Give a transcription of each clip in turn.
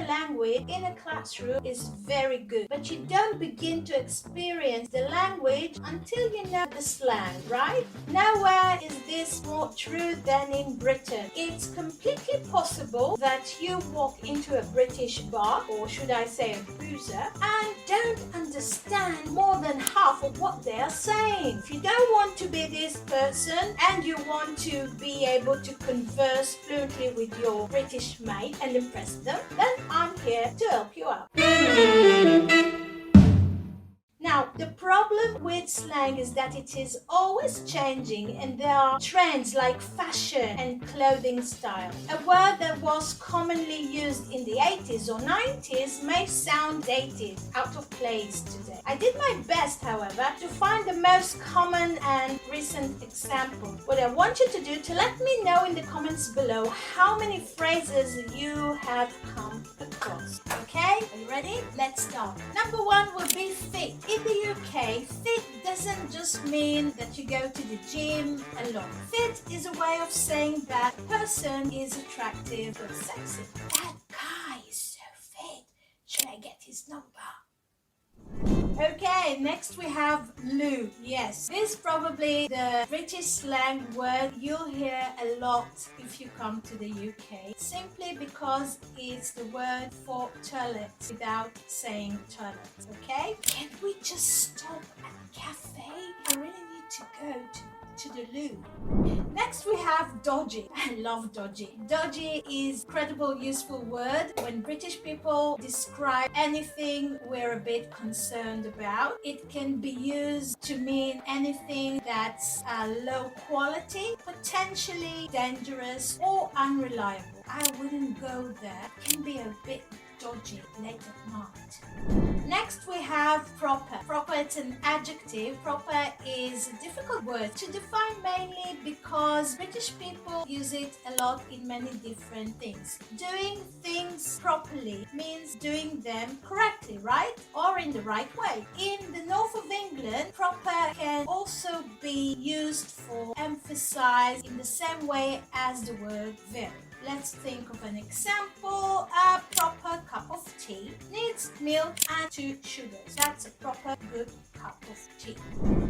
language in a classroom is very good, but you don't begin to experience the language until you know the slang, right? Nowhere is this more true than in Britain. It's completely possible that you walk into a British bar, or should I say a boozer, and don't understand more than half of what they are saying. If you don't want to be this person and you want to be able to converse fluently with your British mate and impress them, then I'm here to help you out. Now, the problem with slang is that it is always changing and there are trends like fashion and clothing style. A word that was commonly used in the 80s or 90s may sound dated, out of place today. I did my best, however, to find the most common and recent example. What I want you to do to let me know in the comments below how many phrases you have come across. Okay, are you ready? Let's start. Number one will be fit. In the UK, fit doesn't just mean that you go to the gym a lot. Fit is a way of saying that a person is attractive or sexy. That guy is so fit. Should I get his number? Okay, next we have loo. Yes, this is probably the British slang word you'll hear a lot if you come to the UK, simply because it's the word for toilet without saying toilet, okay? Can't we just stop at a cafe? I really need to go to the loo. Next we have dodgy. I love dodgy. Dodgy is an incredible useful word when British people describe anything we're a bit concerned about. It can be used to mean anything that's low quality, potentially dangerous or unreliable. I wouldn't go there. It can be a bit dodgy late at night. Next we have proper. Proper is an adjective. Proper is a difficult word to define mainly because British people use it a lot in many different things. Doing things properly means doing them correctly, right? Or in the right way. In the north of England, proper can also be used for emphasize in the same way as the word very. Let's think of an example. A proper cup of tea needs milk and 2 sugars. That's a proper good cup of tea.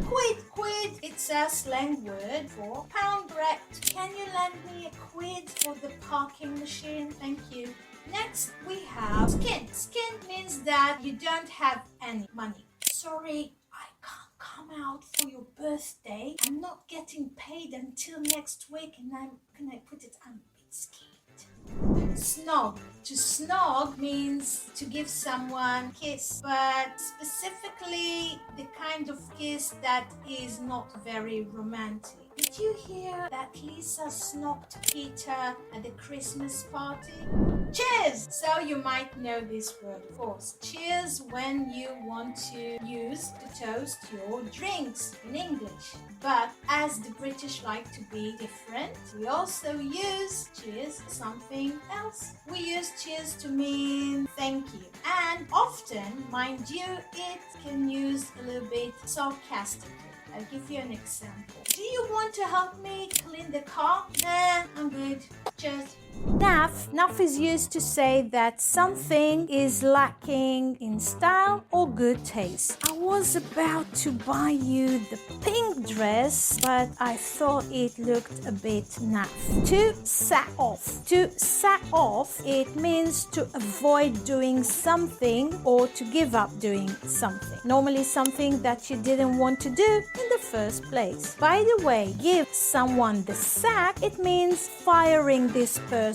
Quid. Quid, it's a slang word for pound. Brit, can you lend me a quid for the parking machine? Thank you. Next we have skint. Skint means that you don't have any money. Sorry, I can't come out for your birthday. I'm not getting paid until next week and can I put it on? Snog. To snog means to give someone a kiss, but specifically the kind of kiss that is not very romantic. Did you hear that Lisa snogged Peter at the Christmas party? Cheers! So you might know this word, of course. Cheers when you want to use to toast your drinks in English. But as the British like to be different, we also use cheers for something else. We use cheers to mean thank you. And often, mind you, it can use a little bit sarcastically. I'll give you an example. Do you want to help me clean the car? Nah, I'm good. Cheers. Naff. Naff is used to say that something is lacking in style or good taste. I was about to buy you the pink dress, but I thought it looked a bit naff. To sack off. To sack off, it means to avoid doing something or to give up doing something. Normally something that you didn't want to do in the first place. By the way, give someone the sack, it means firing this person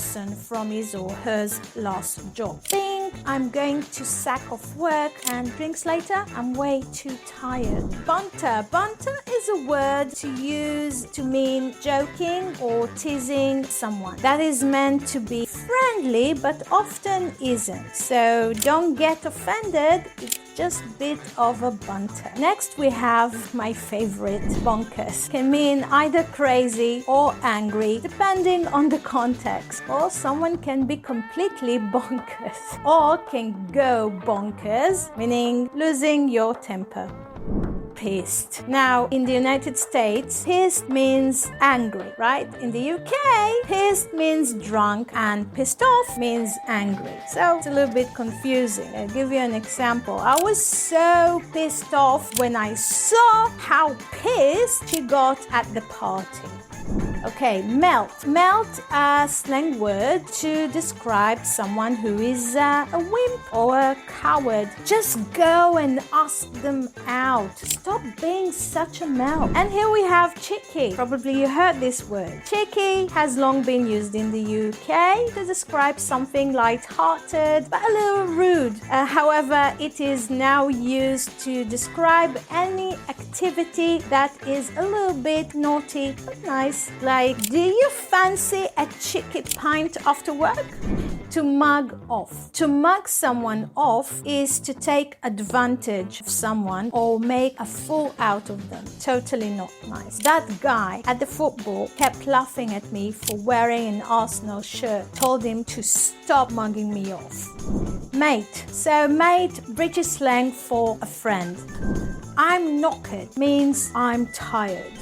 from his or her last job. Think I'm going to sack off work and drinks later, I'm way too tired. Banter. Banter is a word to use to mean joking or teasing someone. That is meant to be friendly but often isn't. So don't get offended. It's just a bit of a banter. Next we have my favorite, bonkers. Can mean either crazy or angry depending on the context. Or someone can be completely bonkers or can go bonkers, meaning losing your temper. pissed. Now, in the United States, pissed means angry, right? In the UK, pissed means drunk and pissed off means angry. So it's a little bit confusing. I'll give you an example. I was so pissed off when I saw how pissed she got at the party. Okay, melt. Melt, a slang word to describe someone who is a wimp or a coward. Just go and ask them out. Stop being such a melt. And here we have cheeky. Probably you heard this word. Cheeky has long been used in the UK to describe something light-hearted but a little rude. However, it is now used to describe any activity that is a little bit naughty but nice. Like, do you fancy a cheeky pint after work? To mug off. To mug someone off is to take advantage of someone or make a fool out of them. Totally not nice. That guy at the football kept laughing at me for wearing an Arsenal shirt. Told him to stop mugging me off. Mate. So mate, British slang for a friend. I'm knackered means I'm tired.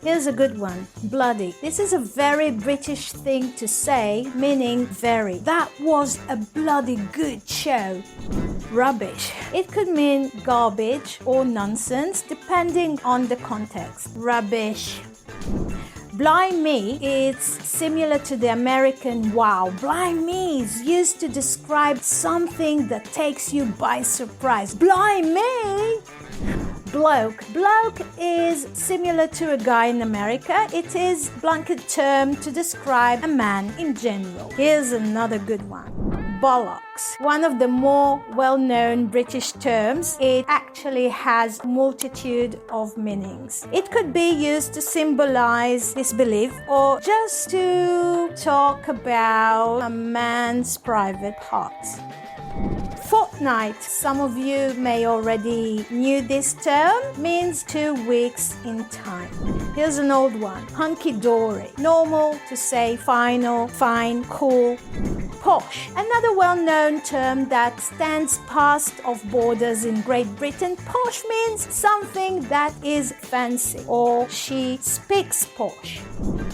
Here's a good one. Bloody. This is a very British thing to say, meaning very. That was a bloody good show. Rubbish. It could mean garbage or nonsense, depending on the context. Rubbish. Blimey, it's similar to the American wow. Blimey is used to describe something that takes you by surprise. Blimey! Bloke. Bloke is similar to a guy in America. It is a blanket term to describe a man in general. Here's another good one. Bollocks. One of the more well-known British terms. It actually has multitude of meanings. It could be used to symbolize disbelief or just to talk about a man's private parts. Fortnight, some of you may already knew this term, means 2 weeks in time. Here's an old one. Hunky-dory. Normal to say final, fine, cool. Posh. Another well-known term that stands past of borders in Great Britain. Posh means something that is fancy or she speaks posh.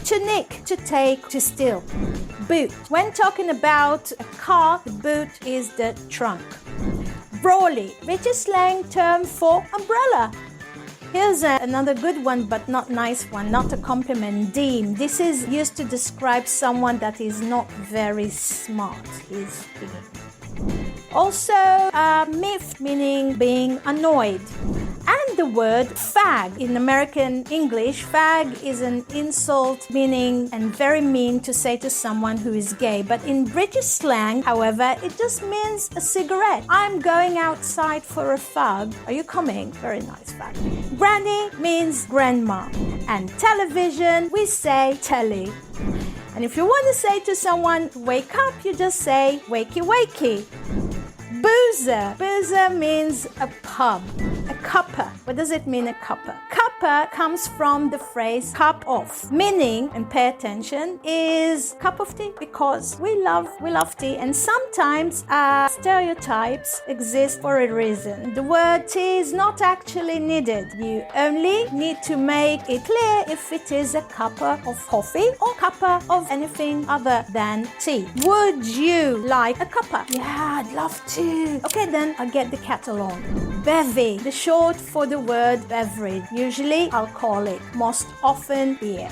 To nick, to take, to steal. Boot. When talking about a car, the boot is the trunk. Brawly, British slang term for umbrella. Here's another good one, but not nice one, not a compliment. Deem. This is used to describe someone that is not very smart. He's also miffed, meaning being annoyed. And the word fag. In American English, fag is an insult meaning and very mean to say to someone who is gay. But in British slang, however, it just means a cigarette. I'm going outside for a fag. Are you coming? Very nice fag. Granny means grandma. And television, we say telly. And if you want to say to someone, wake up, you just say wakey wakey. Boozer. Boozer means a pub. A cuppa. What does it mean, a cuppa? Cuppa comes from the phrase cup of, meaning, and pay attention, is cup of tea because we love tea, and sometimes stereotypes exist for a reason. The word tea is not actually needed. You only need to make it clear if it is a cuppa of coffee or cuppa of anything other than tea. Would you like a cuppa? Yeah, I'd love to. Okay, then I'll get the kettle on. Bevy, the short for the word beverage, usually alcoholic, most often beer.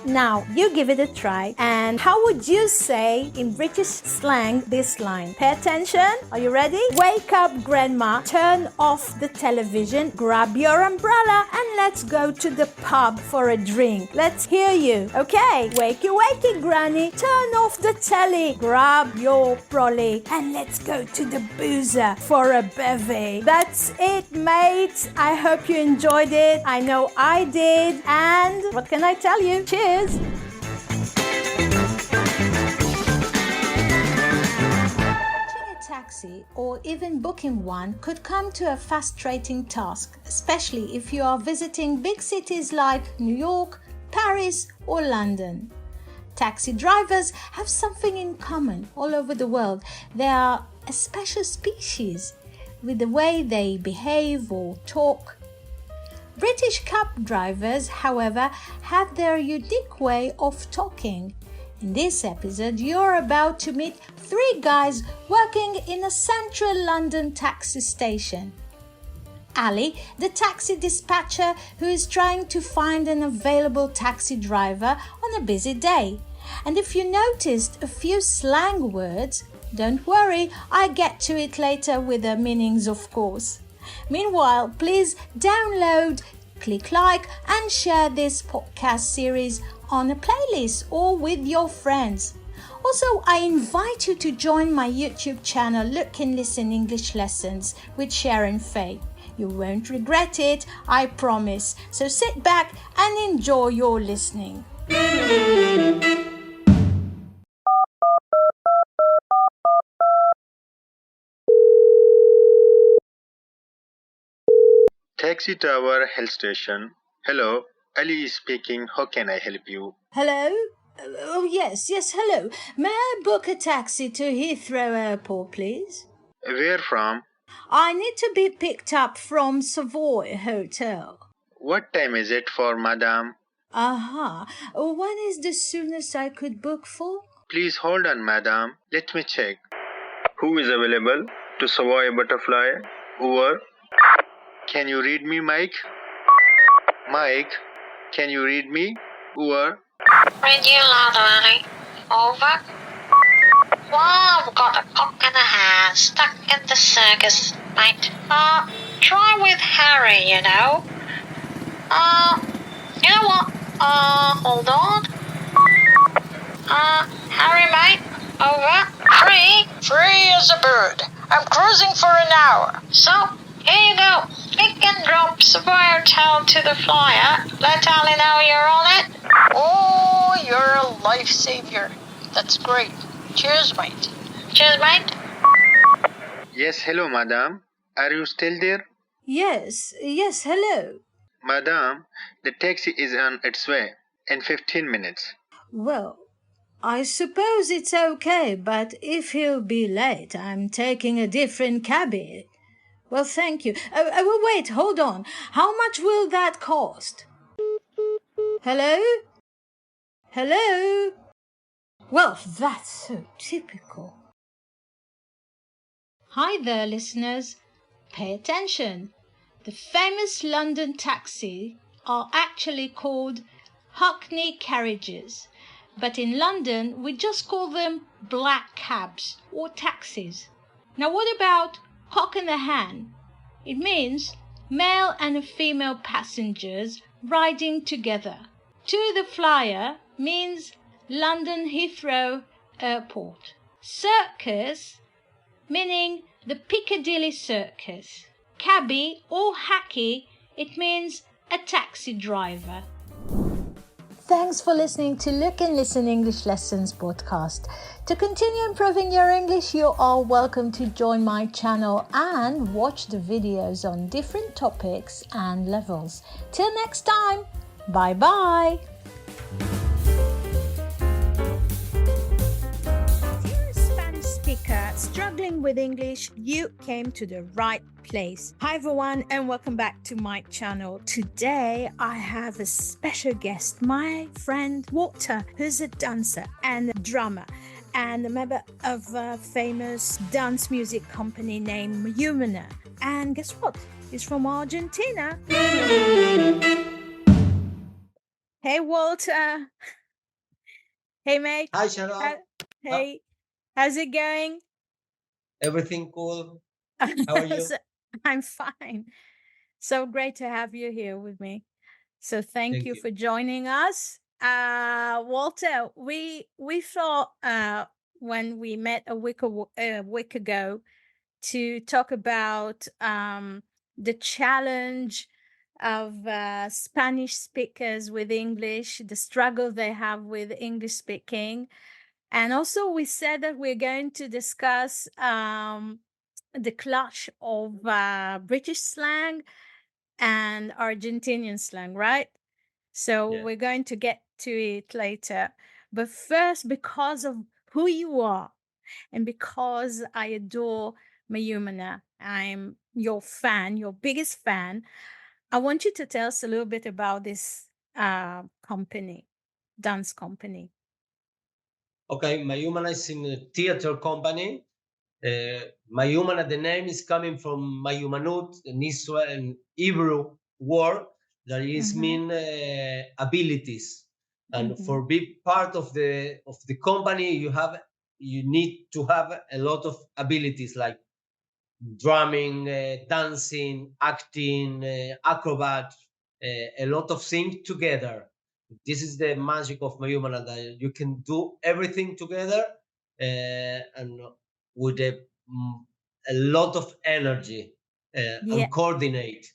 Now, you give it a try, and how would you say in British slang this line? Pay attention. Are you ready? Wake up, grandma, turn off the television, grab your umbrella, and let's go to the pub for a drink. Let's hear you. Okay, wakey wakey, granny, turn off the telly, grab your brolly, and let's go to the boozer for a bevy. That's it, mates. I hope you enjoyed it. I know I did, and what can I tell you? Cheers. Catching a taxi or even booking one could come to a frustrating task, especially if you are visiting big cities like New York, Paris, or London. Taxi drivers have something in common all over the world. They are a special species with the way they behave or talk. British cab drivers, however, have their unique way of talking. In this episode, you're about to meet three guys working in a central London taxi station. Ali, the taxi dispatcher who is trying to find an available taxi driver on a busy day. And if you noticed a few slang words, don't worry, I get to it later with the meanings, of course. Meanwhile, please download, click like, and share this podcast series on a playlist or with your friends. Also, I invite you to join my YouTube channel, Look and Listen English Lessons with Sharon Faye. You won't regret it, I promise. So sit back and enjoy your listening. Taxi Tower Hill Station. Hello, Ali is speaking. How can I help you? Hello? Oh, yes, hello. May I book a taxi to Heathrow Airport, please? Where from? I need to be picked up from Savoy Hotel. What time is it for Madame? Aha. When is the soonest I could book for? Please hold on, Madame. Let me check. Who is available to Savoy Butterfly? Over. Can you read me, Mike? Mike, can you read me? Over. Read you louder, over. Wow, I've got a cock and a hand stuck in the circus, mate. Try with Harry, you know. You know what? Hold on. Harry, mate, over. Free as a bird. I'm cruising for an hour. So, here you go. Pick and drop Savoy Hotel to the flyer. Let Ali know you're on it. Oh, you're a lifesaver. That's great. Cheers, mate. Cheers, mate. Yes, hello, Madame. Are you still there? Yes, hello. Madame, the taxi is on its way in 15 minutes. Well, I suppose it's okay, but if he'll be late, I'm taking a different cabby. Well, thank you. Wait, hold on. How much will that cost? Hello? Hello? Well, that's so typical. Hi there, listeners. Pay attention. The famous London taxi are actually called Hackney carriages, but in London we just call them black cabs or taxis. Now what about cock in the hand? It means male and female passengers riding together. To the flyer means London Heathrow Airport. Circus meaning the Piccadilly Circus. Cabby or hacky, it means a taxi driver. Thanks for listening to Look and Listen English Lessons podcast. To continue improving your English, you are welcome to join my channel and watch the videos on different topics and levels. Till next time, bye bye. Struggling with English, you came to the right place. Hi everyone and welcome back to my channel. Today I have a special guest, my friend Walter, who's a dancer and a drummer and a member of a famous dance music company named Humana. And guess what? He's from Argentina. Hey Walter. Hey mate. Hi, Sharon. Hey, how's it going? Everything cool? How are you? I'm fine. So great to have you here with me. So thank you for joining us. Walter, we thought when we met a week ago to talk about the challenge of Spanish speakers with English, the struggle they have with English speaking. And also we said that we're going to discuss the clash of British slang and Argentinian slang, right? So we're going to get to it later. But first, because of who you are and because I adore Mayumana, I'm your fan, your biggest fan, I want you to tell us a little bit about this company, dance company. Okay, Mayumana is in a theater company. Mayumana, the name is coming from Mayumanut, an Israel and Hebrew word that is Mm-hmm. mean abilities. And Mm-hmm. for be part of the company, you need to have a lot of abilities like drumming, dancing, acting, acrobat, a lot of things together. This is the magic of Mayumana, that you can do everything together and with a lot of energy Yeah, and coordinate.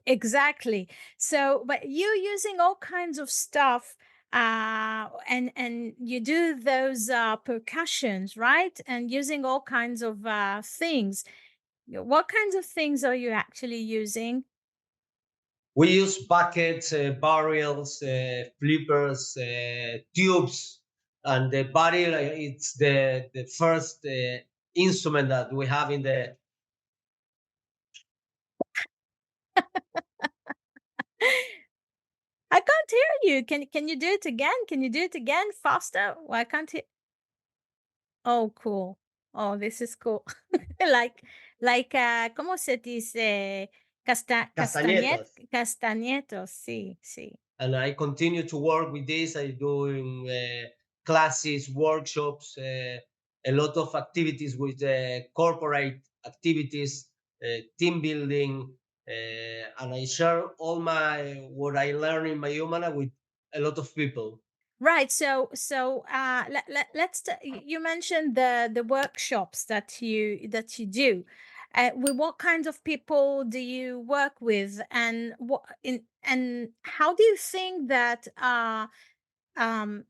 exactly. So, but you using all kinds of stuff, and you do those percussions, right? And using all kinds of things. What kinds of things are you actually using? We use buckets, barrels, flippers, tubes, and the barrel. It's the first instrument that we have in the. I can't hear you. Can you do it again? Can you do it again faster? Why can't you? Oh, cool. Oh, this is cool. like ¿cómo se dice? Castañetas. Castañetos, sí, sí. And I continue to work with this. I doing classes, workshops, a lot of activities with corporate activities, team building, and I share all my what I learn in my humana with a lot of people. Right. So let's you mentioned the workshops that you do. With what kinds of people do you work with, and how do you think that um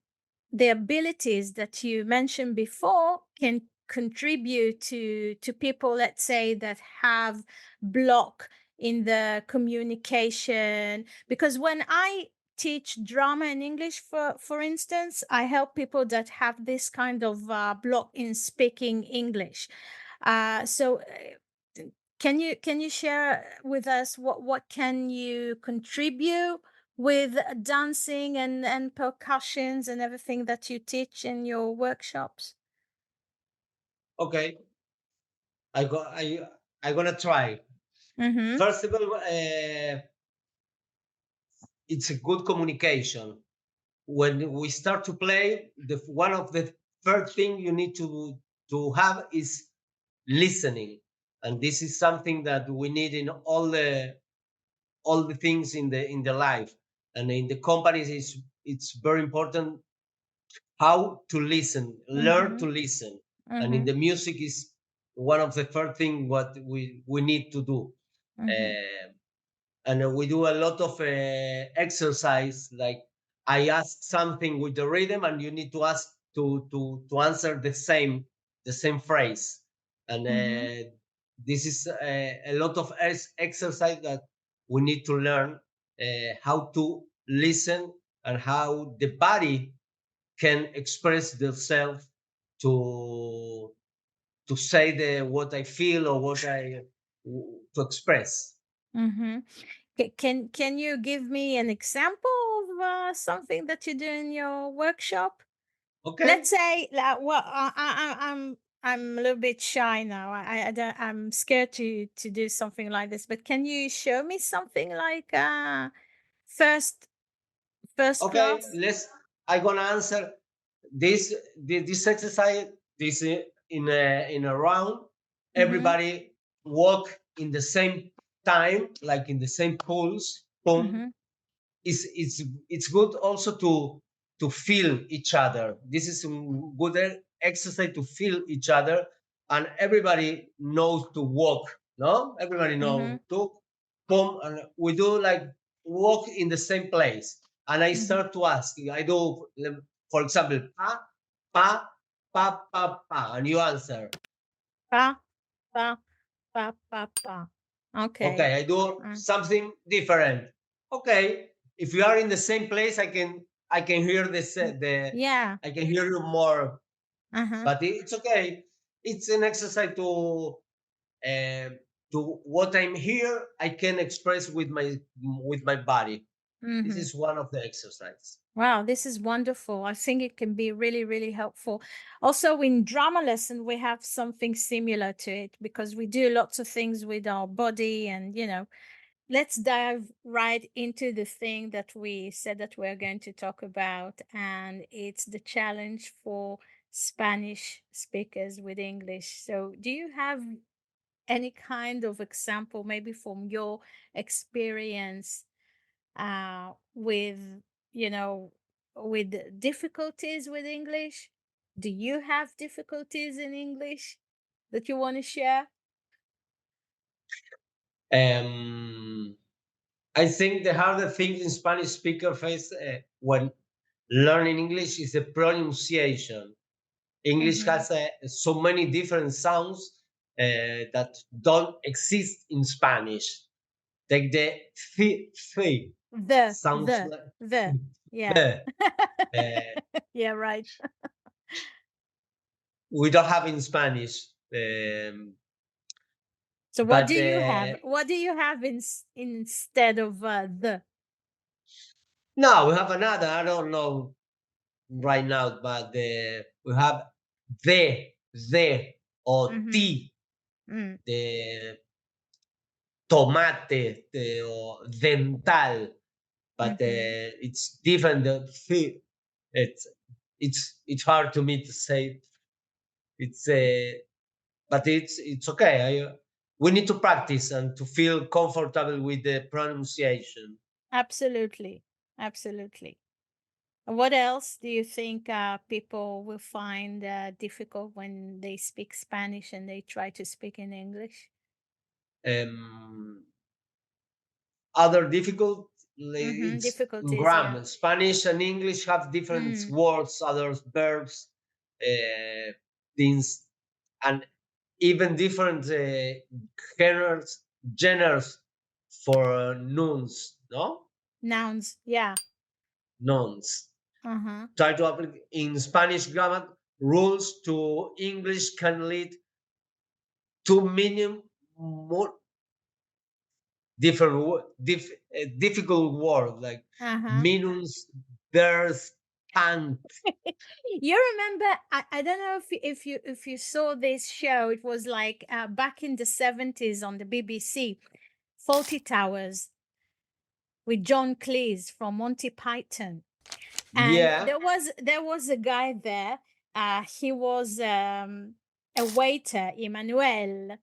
the abilities that you mentioned before can contribute to people, let's say, that have block in the communication? Because when I teach drama in English, for instance, I help people that have this kind of block in speaking English. Can you share with us what can you contribute with dancing and percussions and everything that you teach in your workshops? Okay, I gonna try. Mm-hmm. First of all, it's a good communication. When we start to play, the one of the first thing you need to have is listening, and this is something that we need in all the things in the life, and in the companies it's very important how to listen, learn Mm-hmm. to listen, and in Mm-hmm. the music is one of the first thing what we need to do. Mm-hmm. Uh, and we do a lot of exercise, like I ask something with the rhythm and you need to ask to answer the same phrase, and Mm-hmm. this is a lot of exercise that we need to learn how to listen and how the body can express themselves to say the what I feel or what I to express. Mm-hmm. Can you give me an example of something that you do in your workshop? Let's Okay. say, well, I'm a little bit shy now. I don't, I'm scared to do something like this. But can you show me something like first first Okay, class? let's. I gonna answer this exercise. This in a round. Mm-hmm. Everybody walk in the same time, like in the same pulse. Boom. Mm-hmm. It's good also to feel each other. This is a good exercise to feel each other, and everybody knows to walk. No, everybody Mm-hmm. knows to come, and we do like walk in the same place. And I Mm-hmm. start to ask. I do, for example, pa pa pa pa pa, and you answer. Pa pa pa pa pa. Okay. Okay, I do Uh, something different. Okay, if you are in the same place, I can hear the yeah. I can hear you more, Uh-huh. but it's okay. It's an exercise to to what I'm here, I can express with my body. This Mm-hmm. is one of the exercises. Wow, this is wonderful. I think it can be really, really helpful. Also, in drama lesson, we have something similar to it because we do lots of things with our body. And, let's dive right into the thing that we said that we're going to talk about. And it's the challenge for Spanish speakers with English. So, do you have any kind of example, maybe from your experience? With you know with difficulties with English? Do you have difficulties in English that you want to share? Um, I think the hardest thing in Spanish speaker face when learning English is the pronunciation. English Mm-hmm. has so many different sounds that don't exist in Spanish. Like the th sounds The like yeah. the. Yeah, right. We don't have in Spanish. So But what do you have instead of the? no, we have another. I don't know right now, but we have the or Mm-hmm. ti, Mm. the tomate, or dental, but Mm-hmm. it's different. It's it's hard to me to say. It's but it's okay. We need to practice and to feel comfortable with the pronunciation. Absolutely, absolutely. What else do you think people will find difficult when they speak Spanish and they try to speak in English? Um, Other difficult, Mm-hmm. it's Difficulties, yeah. grammar. Spanish and English have different Mm. words, other verbs, things, and even different genres, genres for nouns. No, Nouns, yeah. nouns. Uh-huh. Try to apply in Spanish grammar rules to English can lead to minimum more difficult word like Uh-huh. minus there's can't. You remember, I don't know if you saw this show. It was like back in the 70s on the BBC, Faulty Towers with John Cleese from Monty Python. And Yeah. there was a guy there. He was a waiter, Emmanuel.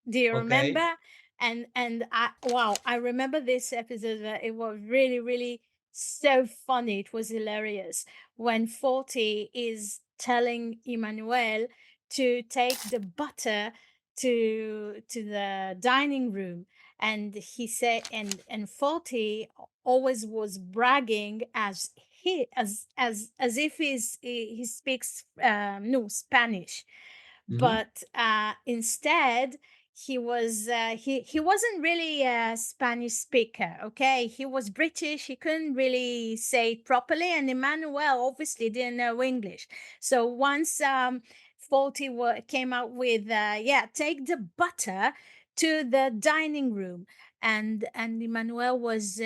Do you Okay. remember? And I remember this episode. It was really, really so funny. It was hilarious when Forty is telling Emmanuel to take the butter to the dining room, and he said, and Forty always was bragging as if he speaks no Spanish, Hmm. but instead he wasn't really a Spanish speaker. Okay, he was British. He couldn't really say it properly, and Emmanuel obviously didn't know English. So once Faulty came out with yeah, take the butter to the dining room, and Emmanuel was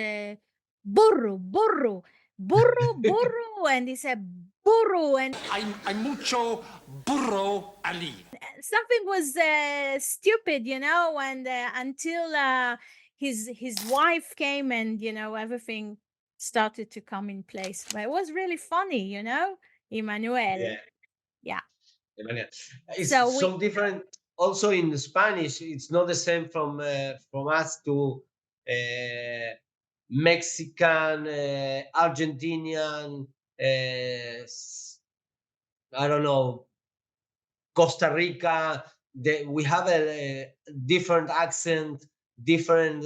burro, burro, burro, burro, and he said burro, and I'm mucho burro Ali. something was stupid, and until his wife came, and everything started to come in place. But it was really funny, Emmanuel. Yeah. Yeah. Emmanuel. So It's we so different. Also in Spanish, it's not the same from us to Mexican, Argentinian, I don't know, Costa Rica. We have a different accent, different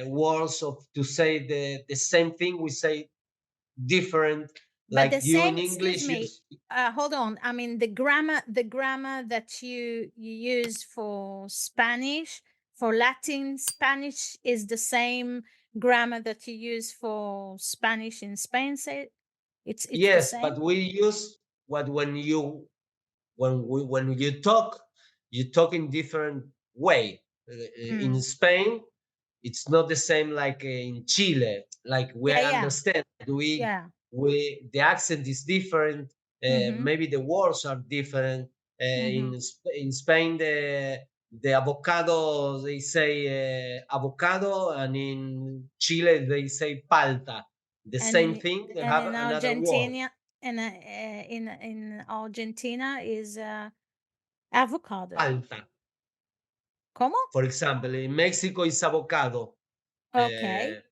words of to say the same thing. We say different, but like the you in same, excuse English. me, hold on. I mean, the grammar that you use for Spanish, for Latin Spanish, is the same grammar that you use for Spanish in Spain. Say it's the Yes, but same. we use what when you talk in different way. In Spain, it's not the same like in Chile. Like we Yeah, yeah. understand Yeah. we the accent is different. Maybe the words are different. In Spain, the avocado they say avocado, and in Chile they say palta. The And same in thing. They and have in another word. Argentina, and in Argentina is avocado. Palta. ¿Cómo? For example, in Mexico it's avocado. Okay.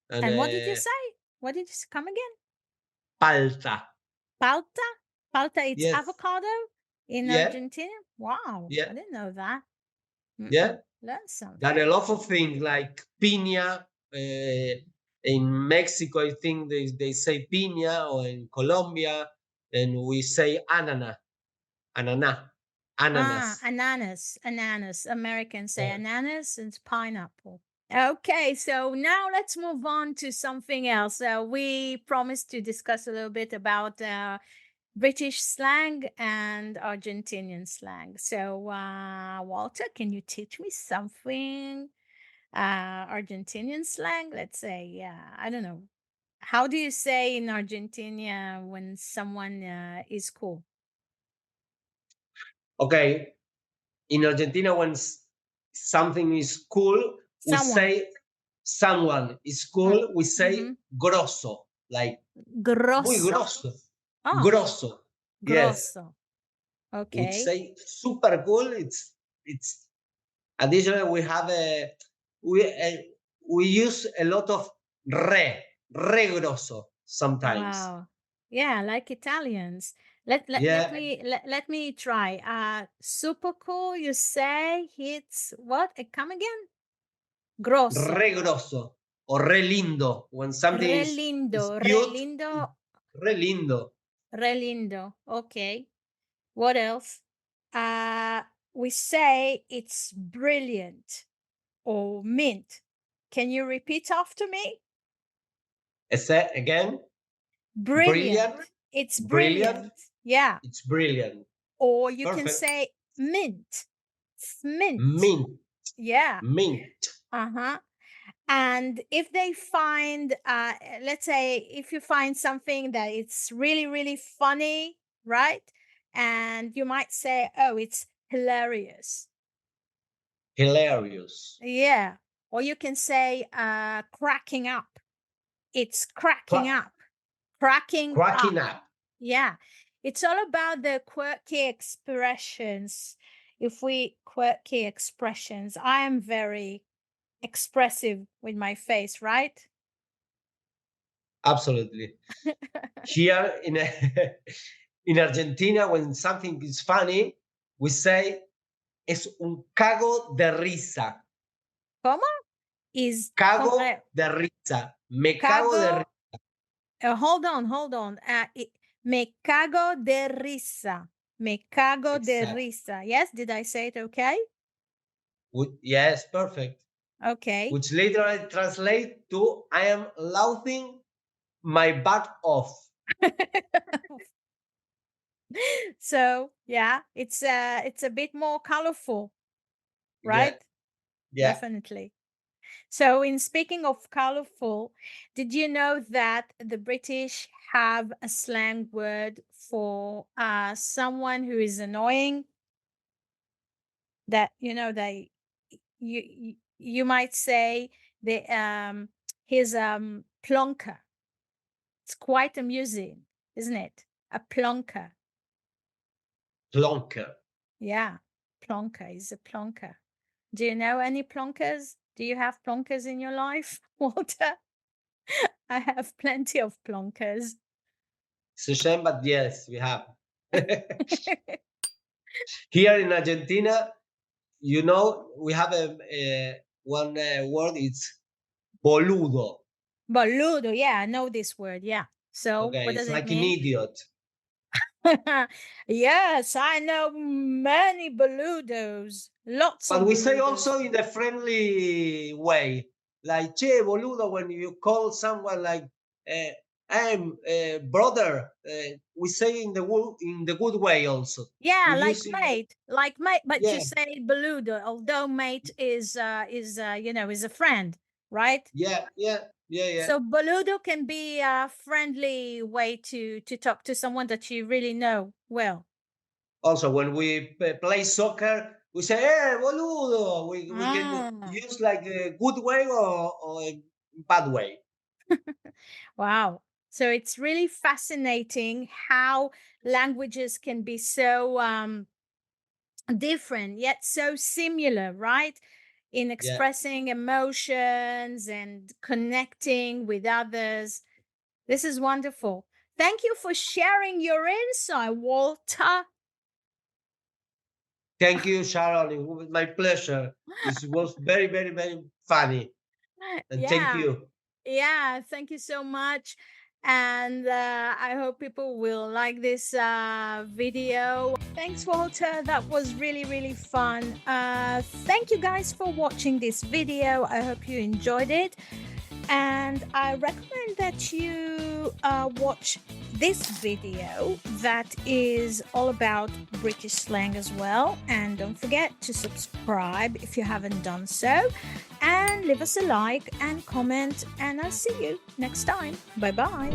And And what did you say? What did you come again? palta. Palta? Palta, it's Yes. avocado in Yeah. Argentina? Wow. Yeah. I didn't know that. Yeah. Learn something. There are a lot of things like piña. In Mexico, I think they say piña, or in Colombia, and we say ananas. Ananas. Ananas. Americans say ananas and pineapple. Okay, so now let's move on to something else. We promised to discuss a little bit about British slang and Argentinian slang. So, Walter, can you teach me something? Argentinian slang? Let's say, I don't know. How do you say in Argentina when someone is cool? Okay. In Argentina, when something is cool, we say someone is cool. We say grosso, like muy Grosso. grosso. Oh, Grosso. Yes. grosso. We Okay. say super cool. It's additionally we have we use a lot of re grosso sometimes. Wow. Yeah, like Italians. Let me try. Super cool. You say it's what? Come again? Grosso. Re grosso or re lindo when something Re is lindo. Re cute. lindo. Re lindo. Re lindo. Okay. What else? We say it's brilliant or mint. Can you repeat after me? Say again. Brilliant. It's brilliant. Yeah. It's brilliant. Or you Perfect. can say mint. It's mint. Mint. Yeah. Mint. And if they find, let's say, if you find something that it's really, really funny, right? And you might say, oh, it's hilarious. Hilarious. Yeah. Or you can say, cracking up. It's cracking up. Cracking up. Yeah. It's all about the quirky expressions. Quirky expressions, I am very expressive with my face, right? Absolutely. Here in in Argentina, when something is funny, we say es un cago de risa. ¿Cómo? Is cago de risa. Me cago de risa. Hold on. Me cago de risa. Me cago de risa. Yes, did I say it okay? Yes, perfect. Okay. Which literally translates to I am laughing my butt off. So yeah, it's a bit more colorful, right? Yeah. Definitely. So in speaking of colorful, did you know that the British have a slang word for someone who is annoying? That you might say he's plonker. It's quite amusing, isn't it? A plonker. Plonker. Yeah, plonker is a plonker. Do you know any plonkers? Do you have plonkers in your life, Walter? I have plenty of plonkers. It's a shame, but yes, we have. Here in Argentina, we have one word. It's boludo. Boludo, yeah, I know this word. Yeah. So okay, what does it's it like mean? an idiot. Yes, I know many boludos. Lots but of we boludos. say also in a friendly way, like che boludo, when you call someone like And brother, we say in the good way also. Yeah, We like use it. mate, but Yeah, you say beludo, although mate is is a friend, right? yeah, yeah, yeah, yeah. So boludo can be a friendly way to talk to someone that you really know well. Also, when we play soccer, we say, "Hey, boludo." We can Ah, use like a good way or a bad way. wow. So it's really fascinating how languages can be so different yet so similar, right? In Yeah. expressing emotions and connecting with others. This is wonderful. Thank you for sharing your insight, Walter. Thank you, Sharon. It was my pleasure. This was very, very, very funny. And thank Yeah, you. yeah, thank you so much. And I hope people will like this video. Thanks, Walter. That was really, really fun. Thank you guys for watching this video. I hope you enjoyed it. And I recommend that you watch this video that is all about British slang as well. And don't forget to subscribe if you haven't done so. And leave us a like and comment. And I'll see you next time. Bye bye.